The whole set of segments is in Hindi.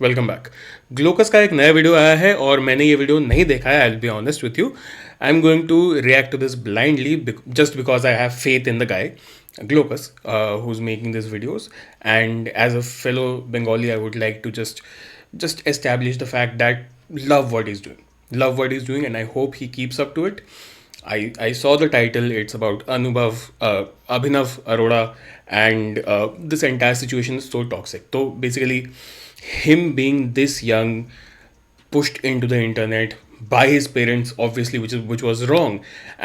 Welcome back. ग्लोकस का एक नया वीडियो आया है और मैंने ये वीडियो नहीं देखा है। I will be honest with you. I am going to react to this blindly just because I have faith in the guy Glocus who is making this videos, and as a fellow Bengali I would like to just establish the fact that love what he's doing, and I hope he keeps up to it. I saw the title. It's about Abhinav Arora, and this entire situation is so toxic. So basically, him being this young, pushed into the internet by his parents, obviously, which was wrong,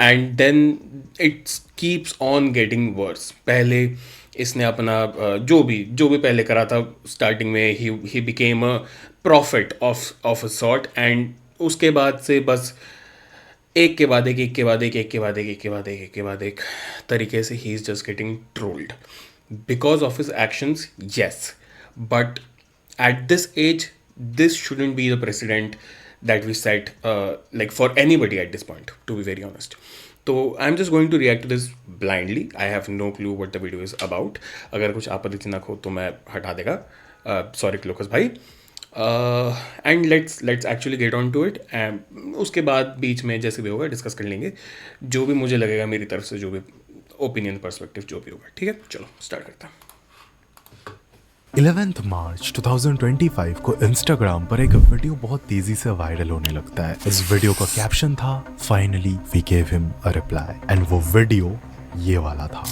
and then it keeps on getting worse. पहले इसने अपना जो भी पहले करा था स्टार्टिंग में, he became a profit of a sort, and उसके बाद से बस एक के बाद एक, एक के बाद एक, एक के बाद एक, एक के बाद एक, एक के बाद एक तरीके से he is just getting trolled because of his actions. Yes, but at this age, this shouldn't be the precedent that we set, like for anybody at this point, to be very honest. So I'm just going to react to this blindly. I have no clue what the video is about. अगर कुछ आपत्ति चिन्ह हो तो मैं हटा देगा, सॉरी क्लोकस भाई। And let's actually get on to it. उसके बाद बीच में जैसे भी होगा डिस्कस कर लेंगे, जो भी मुझे लगेगा मेरी तरफ से, जो भी ओपिनियन पर्सपेक्टिव जो भी होगा। ठीक है, चलो स्टार्ट करता हूँ। 11 मार्च 2025 को इंस्टाग्राम पर एक वीडियो बहुत तेजी से वायरल होने लगता है। इस वीडियो का कैप्शन था finally we gave him a reply, and वो वीडियो ये वाला था।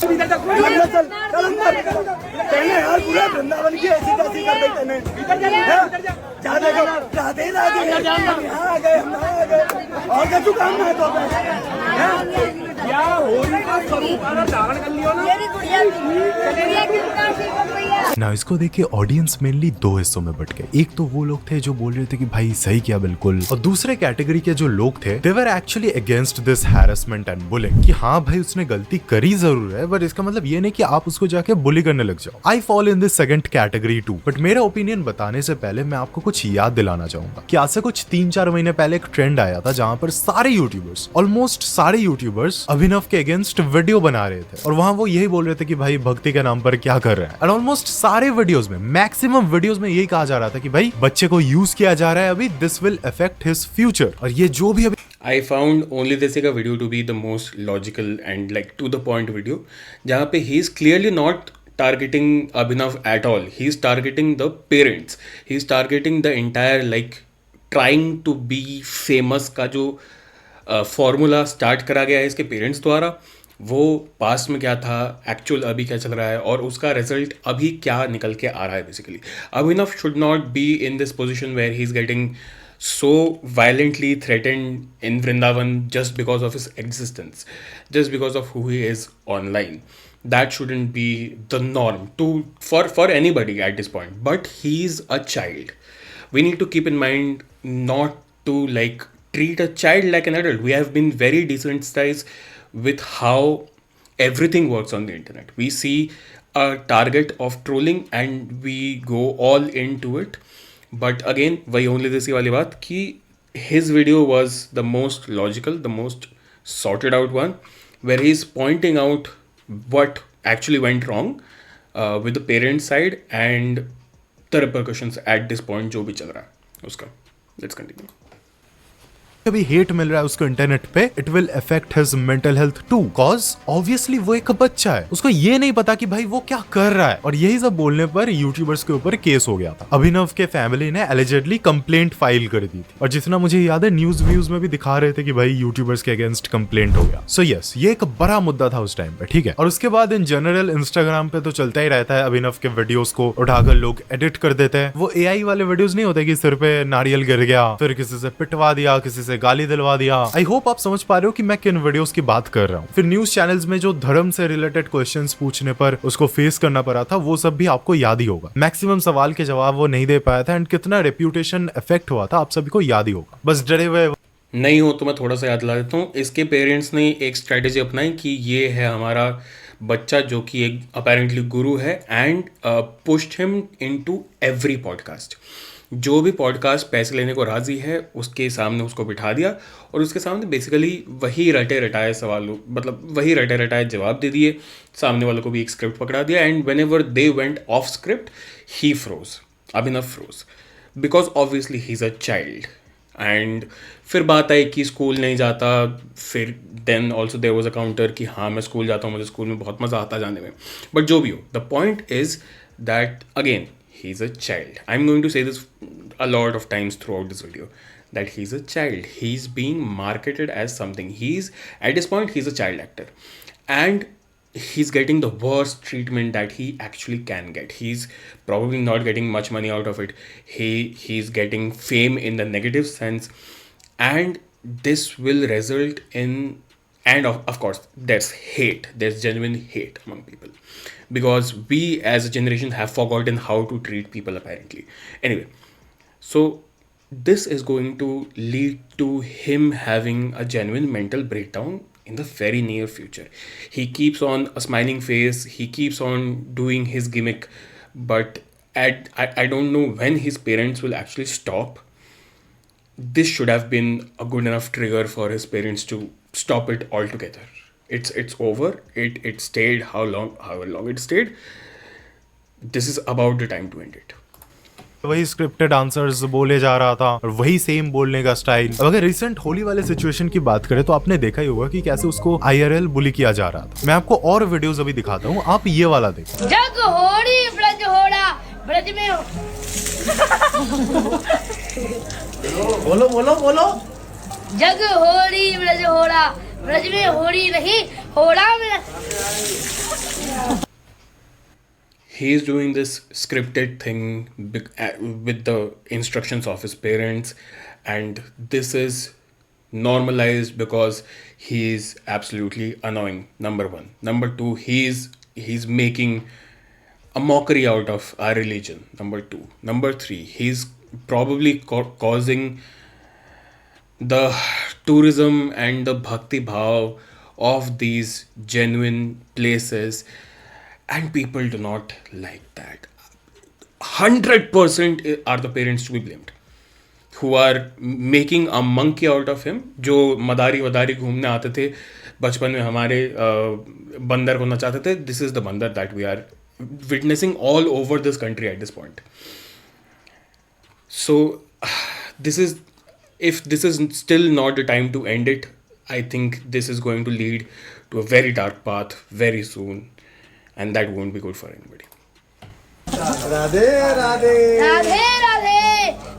ना इसको देखिए ऑडियंस मेनली दो हिस्सों में बट गए। एक तो वो लोग थे जो बोल रहे थे कि भाई सही किया बिल्कुल, और दूसरे कैटेगरी के जो लोग थे they were actually against this harassment and bullying, कि हाँ भाई उसने गलती करी जरूर है, बट इसका मतलब ये नहीं कि आप उसको जाके बुली करने लग जाओ। I fall in this second category to. But मेरा ओपिनियन बताने से पहले मैं आपको कुछ याद दिलाना चाहूंगा कि आज से कुछ 3-4 महीने पहले एक ट्रेंड आया था जहां पर सारे यूट्यूबर्स, ऑलमोस्ट सारे यूट्यूबर्स अभिनव के अगेंस्ट वीडियो बना रहे थे, और वहां वो यही बोल रहे थे कि भाई भक्ति के नाम पर क्या कर रहे हैं। एंड ऑलमोस्ट सारे वीडियोस में, मैक्सिमम वीडियोस में यही कहा जा रहा था कि भाई बच्चे को यूज किया जा रहा है अभी, this will affect his future. और ये जो भी अभी I found only this video to be the most logical and like to the point video, जहाँ पे he is clearly not targeting Abhinav at all. He is targeting the parents. He is targeting the entire like trying to be famous का जो फॉर्मूला स्टार्ट करा गया है इसके पेरेंट्स द्वारा, वो पास्ट में क्या था, एक्चुअल अभी क्या चल रहा है, और उसका रिजल्ट अभी क्या निकल के आ रहा है। Basically Abhinav should not be in this position where he is getting so violently threatened in Vrindavan just because of his existence, just because of who he is online. That shouldn't be the norm for anybody at this point. But he's a child. We need to keep in mind not to like treat a child like an adult. We have been very desensitized with how everything works on the internet. We see a target of trolling and we go all into it. But again वही ओनली देसी वाली बात कि his video was the most logical, the most sorted out one, where he is pointing out what actually went wrong with the parents side and the repercussions at this point जो भी चल रहा है उसका। Let's continue. अभी हेट मिल रहा है उसको इंटरनेट पे, it will affect his mental health too, cause obviously वो एक बच्चा है, उसको ये नहीं पता कि भाई वो क्या कर रहा है। और यही सब बोलने पर यूट्यूबर्स के ऊपर केस हो गया था। अभिनव के फैमिली ने एलिजेडली कंप्लेंट फाइल कर दी थी, और जितना मुझे याद है न्यूज व्यूज में भी दिखा रहे थे कि भाई यूट्यूबर्स के अगेंस्ट कंप्लेंट हो गया। सो यस, ये एक बड़ा मुद्दा था उस टाइम पे, ठीक है। और उसके बाद इन जनरल इंस्टाग्राम पे तो चलता ही रहता है, अभिनव के वीडियोस को उठाकर लोग एडिट कर देते हैं। वो एआई वाले वीडियोस नहीं होते कि सिर पे नारियल गिर गया, फिर किसी से पिटवा दिया, किसी से गाली दिलवा दिया। आई होप आप समझ पा रहे हो कि मैं किन वीडियोस की बात कर रहा हूँ। फिर न्यूज चैनल्स में जो धर्म से रिलेटेड क्वेश्चंस पूछने पर उसको फेस करना पड़ा था, वो सब भी आपको याद ही होगा। मैक्सिमम सवाल के जवाब वो नहीं दे पाया था, एंड कितना रेप्यूटेशन इफेक्ट हुआ था आप सभी को याद ही होगा। बस डरे हुए नहीं हो तो मैं थोड़ा सा याद दिला देता हूँ। इसके पेरेंट्स ने एक स्ट्रेटेजी अपनाई कि ये है हमारा बच्चा जो कि एक अपेरेंटली गुरु है, and pushed him into every podcast. जो भी पॉडकास्ट पैसे लेने को राजी है उसके सामने उसको बिठा दिया, और उसके सामने बेसिकली वही रटे रटाए सवाल, मतलब वही रटे रटाए जवाब दे दिए। सामने वालों को भी एक स्क्रिप्ट पकड़ा दिया, and when ever they went off script he froze, Abhinav froze. Because obviously he is a child. And फिर बात आई कि स्कूल नहीं जाता. फिर then also there was a counter कि हाँ मैं स्कूल जाता हूँ, मुझे स्कूल में बहुत मज़ा आता जाने में. बट जो भी हो, the point is that again he is a child. I'm going to say this a lot of times throughout this video, that he's a child. He's being marketed as something. He's at this point he's a child actor, and he's getting the worst treatment that he actually can get. He's probably not getting much money out of it. He's getting fame in the negative sense, and this will result in, and of course there's hate, there's genuine hate among people, because we as a generation have forgotten how to treat people apparently. Anyway, so this is going to lead to him having a genuine mental breakdown in the very near future. He keeps on a smiling face, he keeps on doing his gimmick, but I don't know when his parents will actually stop. This should have been a good enough trigger for his parents to stop it altogether. It's over. It stayed however long it stayed. This is about the time to end it. वही स्क्रिप्टेड आंसर्स बोले जा रहा था और वही सेम बोलने का स्टाइल. अब अगर रिसेंट होली वाले सिचुएशन की बात करें तो आपने देखा ही होगा कि कैसे उसको IRL बुली किया जा रहा था. मैं आपको और वीडियोस अभी दिखाता हूँ, आप ये वाला देखो. जग होड़ी ब्रज होड़ा ब्रज में बोलो बोलो बोलो. जग होड़ी ब्रज होड़ा ब्रज में होड़ी नहीं होड़ा में. He is doing this scripted thing with the instructions of his parents, and this is normalized because he is absolutely annoying. Number one. Number two, he's making a mockery out of our religion. Number two. Number three, he's probably causing the tourism and the bhakti bhav of these genuine places, and people do not like that. 100% are the parents to be blamed, who are making a monkey out of him. जो मदारी वदारी घूमने आते थे बचपन में हमारे बंदर को नचाते थे. This is the बंदर that we are witnessing all over this country at this point. So this is, if this is still not the time to end it, I think this is going to lead to a very dark path very soon, and that won't be good for anybody. Radhe Radhe. Radhe Radhe.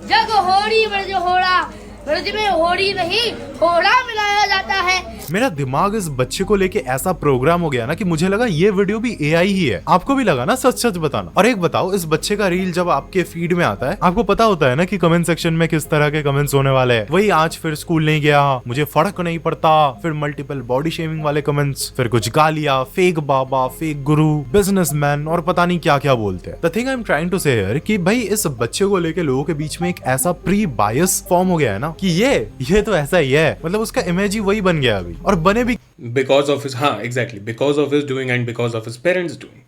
जग होड़ी ब्रज होड़ा ब्रज में होड़ी नहीं होड़ा मिलाया जाता है. मेरा दिमाग इस बच्चे को लेके ऐसा प्रोग्राम हो गया ना कि मुझे लगा ये वीडियो भी AI ही है. आपको भी लगा ना? सच सच बताना. और एक बताओ, इस बच्चे का रील जब आपके फीड में आता है, आपको पता होता है ना कि कमेंट सेक्शन में किस तरह के कमेंट्स होने वाले हैं. वही आज फिर स्कूल नहीं गया, मुझे फर्क नहीं पड़ता, फिर मल्टीपल बॉडी शेमिंग वाले कमेंट्स, फिर कुछ गालियां, फेक बाबा, फेक गुरु, बिजनेसमैन और पता नहीं क्या क्या बोलते हैं. The thing I am trying to say here कि भाई इस बच्चे को लेके लोगों के बीच में एक ऐसा प्री बायस फॉर्म हो गया है ना कि ये तो ऐसा ही है. मतलब उसका इमेज ही वही बन गया अभी, और बने भी Because of his, exactly, because of his doing and because of his parents doing.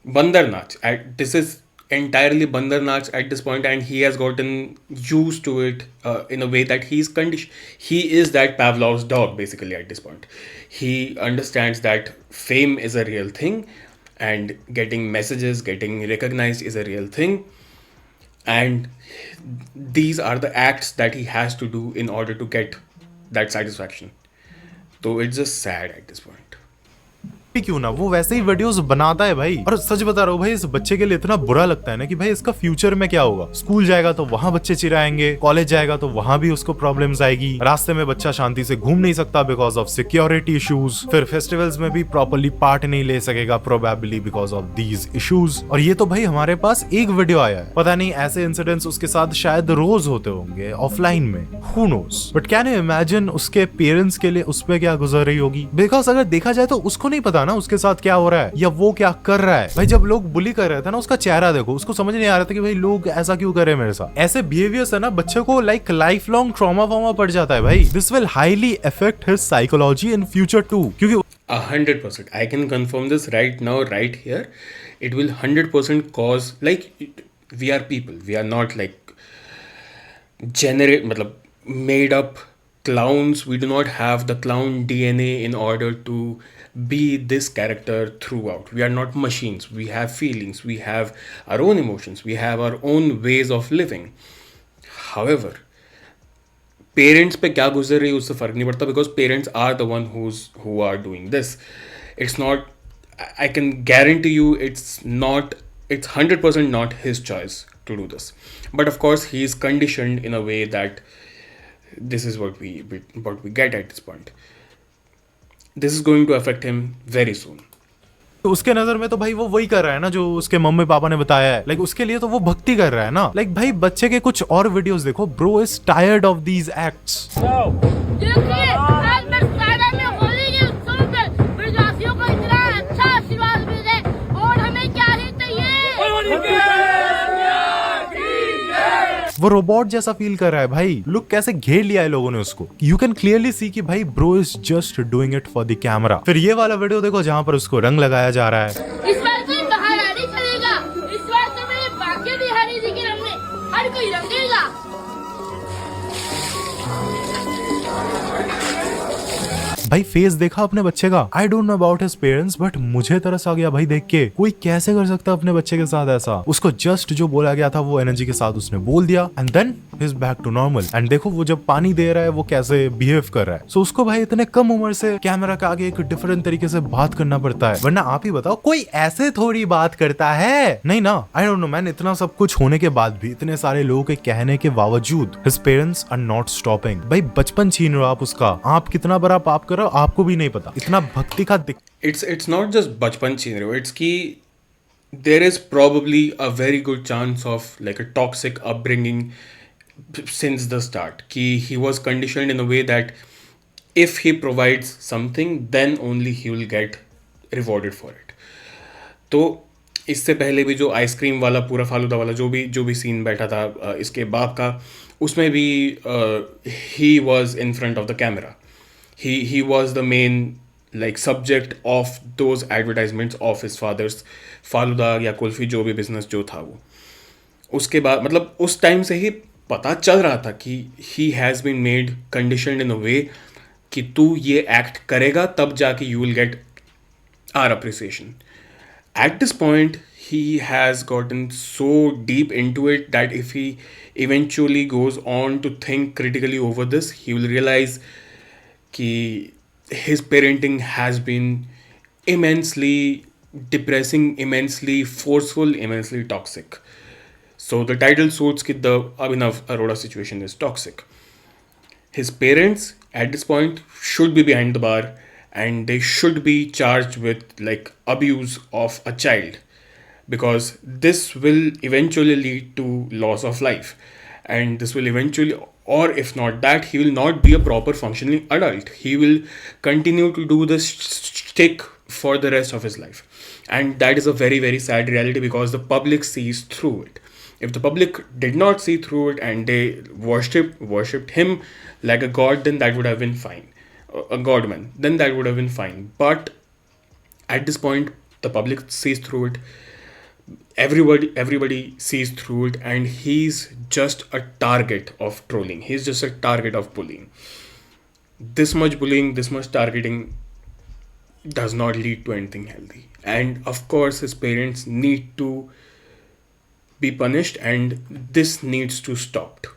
Bandar Nach, this is entirely Bandar Nach at this point, and he has gotten used to it in a way that he's conditioned. He is that Pavlov's dog basically at this point. He understands that fame is a real thing, and getting messages, getting recognized is a real thing, and these are the acts that he has to do in order to get that satisfaction. So it's just sad at this point. क्यों ना वो वैसे ही वीडियोस बनाता है भाई. और सच बता रहा हूँ भाई, इस बच्चे के लिए इतना बुरा लगता है ना कि भाई इसका फ्यूचर में क्या होगा. स्कूल जाएगा तो वहां बच्चे चिढ़ाएंगे, कॉलेज जाएगा तो वहां भी उसको प्रॉब्लम्स आएगी, रास्ते में बच्चा शांति से घूम नहीं सकता बिकॉज ऑफ सिक्योरिटी इश्यूज, फिर फेस्टिवल्स में भी प्रॉपरली पार्ट नहीं ले सकेगा probably because of these issues. और ये तो भाई हमारे पास एक वीडियो आया है, पता नहीं ऐसे इंसिडेंट्स उसके साथ शायद रोज होते होंगे ऑफलाइन में, who knows. But can you imagine उसके पेरेंट्स के लिए उस पर क्या गुजर रही होगी. बिकॉज अगर देखा जाए तो उसको नहीं पता ना उसके साथ क्या हो रहा है या वो क्या कर रहा है. भाई जब लोग बुली कर रहे थे ना, उसका चेहरा देखो, उसको समझ नहीं आ रहा था कि भाई लोग ऐसा क्यों कर रहे हैं मेरे साथ. ऐसे बिहेवियर्स है ना बच्चे को लाइक लाइफ लॉन्ग ट्रॉमा पड़ जाता है भाई. This will highly affect his psychology in future too. क्योंकि 100%. I can confirm this right now, right here. It will 100% cause, like, we are people. We are not like made up clowns. We do not have the clown DNA in order to be this character throughout. We are not machines. We have feelings. We have our own emotions. We have our own ways of living. However, parents पे क्या गुजर रही है उससे फ़र्क नहीं पड़ता, because parents are the one who are doing this. It's not, I can guarantee you it's 100% not his choice to do this. But of course he is conditioned in a way that this is what we get at this point. This is going to affect him very soon. तो उसके नजर में तो भाई वो वही कर रहा है ना जो उसके मम्मी पापा ने बताया है. लाइक उसके लिए तो वो भक्ति कर रहा है ना. लाइक भाई बच्चे के कुछ और वीडियोस देखो. Bro is tired of these acts. देखिए आज मैं सारा में होली के उत्सव पर ब्रजवासियों को इतना अच्छा आशीर्वाद मिले और हमें क्या ही चाहिए. वो रोबोट जैसा फील कर रहा है भाई. लुक कैसे घेर लिया है लोगों ने उसको. यू कैन क्लियरली सी कि भाई bro is just doing it for the camera. फिर ये वाला वीडियो देखो जहां पर उसको रंग लगाया जा रहा है. इस बार कोई महारानी चलेगा, इस बार तो मेरे बाके बिहारी जी के रंग में हर कोई रंगेगा. भाई फेस देखा अपने बच्चे का. I don't know about his parents but मुझे तरस आ गया भाई देख के. कोई कैसे कर सकता है अपने बच्चे के साथ ऐसा. उसको जस्ट जो बोला गया था वो एनर्जी के साथ उसने बोल दिया and then he is back to normal. And देखो वो जब पानी दे रहा है वो कैसे बिहेव कर रहा है. सो उसको भाई इतने कम उम्र से कैमरा के आगे एक डिफरेंट तरीके से बात करना पड़ता है. वरना आप ही बताओ कोई ऐसे थोड़ी बात करता है. नहीं ना. I don't know man. इतना सब कुछ होने के बाद भी, इतने सारे लोगों के कहने के बावजूद his parents are not stopping. भाई बचपन छीन रहे हो आप उसका. आप कितना बड़ा पाप कर रहे हो आपको भी नहीं पता. इतना भक्ति का It's not just बचपन छीन रहे हो. It's कि there is probably a very good chance of like a toxic upbringing since the start. कि he was conditioned in a way that if he provides something then only he will get rewarded for it. तो इससे पहले भी जो आइसक्रीम वाला पूरा फालूदा वाला जो भी सीन बैठा था इसके बाप का, उसमें भी he was in front of the camera. He was the main like subject of those advertisements of his father's falooda या कुल्फी जो भी बिजनेस जो था वो. उसके बाद मतलब उस टाइम से ही पता चल रहा था कि he has been made conditioned in a way कि तू ये एक्ट करेगा तब जाके you will get our appreciation. At this point he has gotten so deep into it that if he eventually goes on to think critically over this, he will realize कि his parenting has been immensely depressing, immensely forceful, immensely toxic. So the title suits कि the Abhinav Arora situation is toxic. His parents at this point should be behind the bar and they should be charged with like abuse of a child, because this will eventually lead to loss of life, and this will eventually, or if not that, he will not be a proper functioning adult. He will continue to do this shtick for the rest of his life, and that is a very very sad reality because the public sees through it. If the public did not see through it and they worshipped him like a god, then that would have been fine. A godman, then that would have been fine. But at this point the public sees through it. Everybody sees through it, and he's just a target of trolling. He's just a target of bullying. This much bullying, this much targeting does not lead to anything healthy. And of course his parents need to be punished, and this needs to be stopped.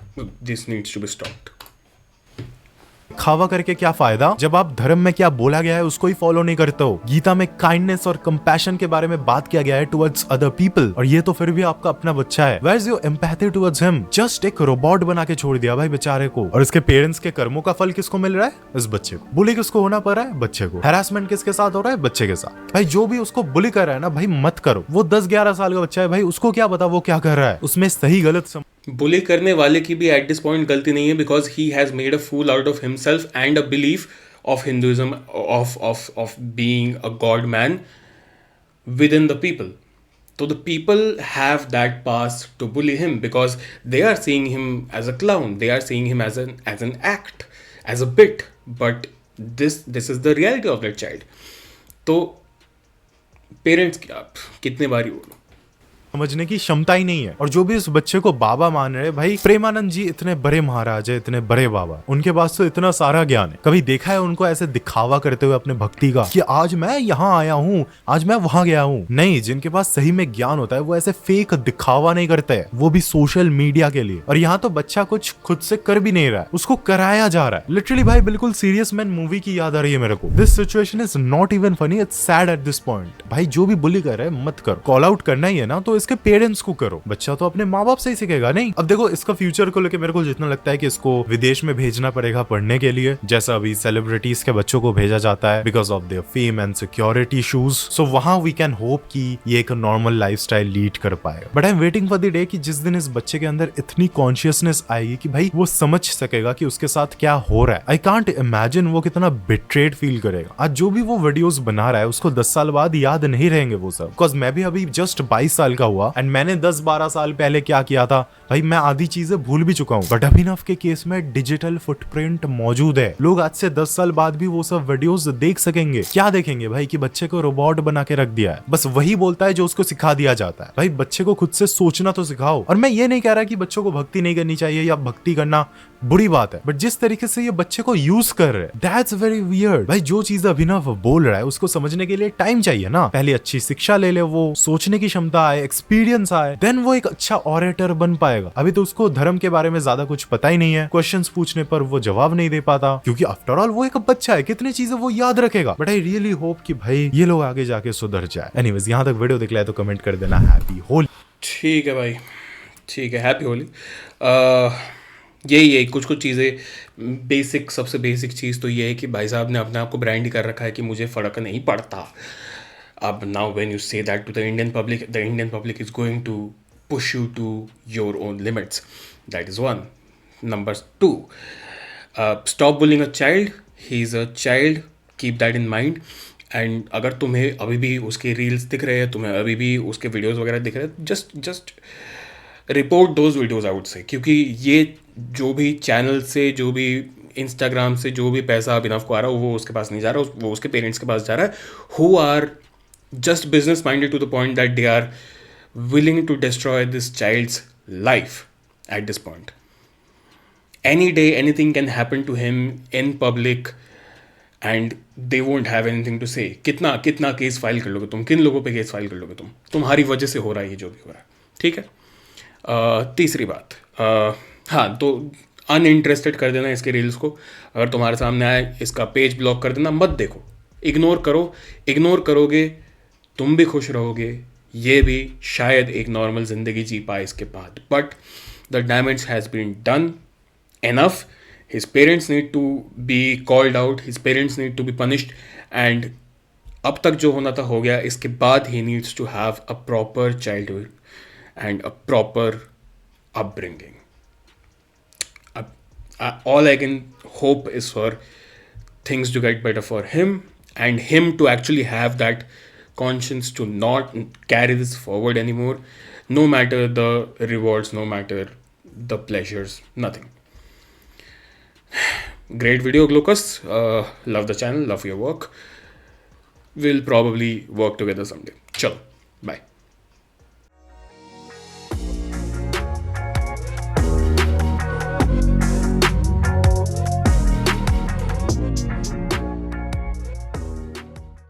खावा करके क्या फायदा जब आप धर्म में क्या बोला गया है उसको ही फॉलो नहीं करते हो. गीता में काइंडनेस और कंपैशन के बारे में बात किया गया है टुवर्ड्स अदर पीपल, और ये तो फिर भी आपका अपना बच्चा है. Where is your empathy towards him? Just एक रोबोट बना के छोड़ दिया भाई बेचारे को. और इसके पेरेंट्स के कर्मों का फल किसको मिल रहा है? इस बच्चे को. बुली किसको होना पड़ रहा है? बच्चे को. हैरासमेंट किसके साथ हो रहा है? बच्चे के साथ. भाई जो भी उसको बुली कर रहा है ना भाई मत करो. वो 10-11 साल का बच्चा है भाई, उसको क्या पता वो क्या कर रहा है. उसमें सही गलत बुली करने वाले की भी एट दिस पॉइंट गलती नहीं है, because he has made a fool out of himself and a belief of Hinduism of being a god man within the people. So the people have that pass to bully him because they are seeing him as a clown, they are seeing him as an act, as a bit, but this is the reality of that child. तो पेरेंट्स की आप कितने बार ही बोलो. समझने की क्षमता ही नहीं है। और जो भी इस बच्चे को बाबा मान रहे, भाई प्रेमानंद जी इतने बड़े महाराज है, इतने बड़े बाबा, उनके पास तो इतना सारा ज्ञान है। कभी देखा है उनको ऐसे दिखावा करते हुए अपने भक्ति का कि आज मैं यहाँ आया हूँ, आज मैं वहां गया हूँ? नहीं, जिनके पास सही में ज्ञान होता है वो ऐसे फेक दिखावा नहीं करते हैं, वो भी सोशल मीडिया के लिए। और यहाँ तो बच्चा कुछ खुद से कर भी नहीं रहा है, उसको कराया जा रहा है। लिटरली भाई बिल्कुल सीरियस मैन मूवी की याद आ रही है मेरे को। This situation is not even funny, it's sad at this point. भाई जो भी बुली कर रहे हैं मत करो, कॉल आउट करना ही है ना तो इसके पेरेंट्स को करो, बच्चा तो अपने माँ बाप से ही सीखेगा नहीं। अब देखो इसका फ्यूचर को लेकर मेरे को जितना लगता है कि इसको विदेश में भेजना पड़ेगा पढ़ने के लिए, जैसा अभी सेलिब्रिटीज के बच्चों को भेजा जाता है because of their fame and security issues. So वहां वी कैन होप कि ये एक नॉर्मल लाइफस्टाइल लीड कर पाएगा। But I am waiting for the day कि जिस दिन इस बच्चे के अंदर इतनी कॉन्शियसनेस आएगी कि भाई वो समझ सकेगा कि उसके साथ क्या हो रहा है। आई कांट इमेजिन वो कितना बिट्रेड फील करेगा। आज जो भी वो वीडियोस बना रहा है उसको 10 साल बाद याद नहीं रहेंगे वो सब। बिकॉज मैं भी अभी जस्ट 22 साल का हुआ एंड मैंने 10-12 साल पहले क्या किया था भाई मैं आधी चीजें भूल भी चुका हूँ। बट अभिनव के केस में डिजिटल फुटप्रिंट मौजूद है। लोग आज से 10 साल बाद भी वो सब वीडियोस देख सकेंगे। क्या देखेंगे भाई कि बच्चे को रोबोट बना के रख दिया है, बस वही बोलता है जो उसको सिखा दिया जाता है। भाई बच्चे को खुद से सोचना तो सिखाओ। और मैं ये नहीं कह रहा कि बच्चों को भक्ति नहीं करनी चाहिए या भक्ति करना बुरी बात है, बट जिस तरीके से ये बच्चे को यूज कर रहे हैं दैट्स वेरी वियर्ड। भाई जो चीज अभिनव बोल रहा है उसको समझने के लिए टाइम चाहिए ना। पहले अच्छी शिक्षा ले ले, वो सोचने की क्षमता आए, एक्सपीरियंस आए, देन वो एक अच्छा ऑरेटर बन पाएगा। अभी तो उसको धर्म के बारे में ज्यादा कुछ पता ही नहीं है, क्वेश्चंस पूछने पर वो जवाब नहीं दे पाता क्योंकि आफ्टर ऑल वो एक बच्चा है, कितनी चीजें वो याद रखेगा। बट आई रियली होप कि भाई ये लोग आगे जाके सुधर जाए। एनीवेज यहाँ तक वीडियो दिख रहा है तो कमेंट कर देना हैप्पी होली। ठीक है भाई, ठीक है, हैप्पी होली। यही कुछ चीज़ें बेसिक, सबसे बेसिक चीज़ तो ये है कि भाई साहब ने अपने आप को ब्रांड ही कर रखा है कि मुझे फ़र्क नहीं पड़ता। अब now when you say that to the Indian public is going to push you to your own limits. That is one. Number 2, stop bullying a child, he is a child, keep that in mind. And अगर तुम्हें अभी भी उसके रील्स दिख रहे हैं, तुम्हें अभी भी उसके वीडियोज़ वगैरह दिख रहे हैं, just report those videos out से। क्योंकि ये जो भी चैनल से, जो भी इंस्टाग्राम से जो भी पैसा अभिनव को आ रहा है वो उसके पास नहीं जा रहा, वो उसके पेरेंट्स के पास जा रहा है, who are just business minded to the point that they are willing to destroy this child's life at this point. Any day anything can happen to him in public and they won't have anything to say. कितना केस फाइल कर लोगे तुम, किन लोगों पे केस फाइल कर लोगे तुम? तुम्हारी वजह से हो रहा है ये जो भी हो रहा है, ठीक है। तीसरी बात, हाँ, तो अनइंटरेस्टेड कर देना इसके रील्स को। अगर तुम्हारे सामने आए इसका पेज ब्लॉक कर देना, मत देखो, इग्नोर करो। इग्नोर करोगे तुम भी खुश रहोगे, ये भी शायद एक नॉर्मल जिंदगी जी पाए इसके बाद। But the damage has been done enough. His parents need to be called out, his parents need to be punished. And अब तक जो होना था हो गया, इसके बाद he needs to have a proper childhood and a proper upbringing. All I can hope is for things to get better for him and him to actually have that conscience to not carry this forward anymore, no matter the rewards, no matter the pleasures, nothing. Great video, Glocus. Love the channel, love your work. We'll probably work together someday. Chalo, bye.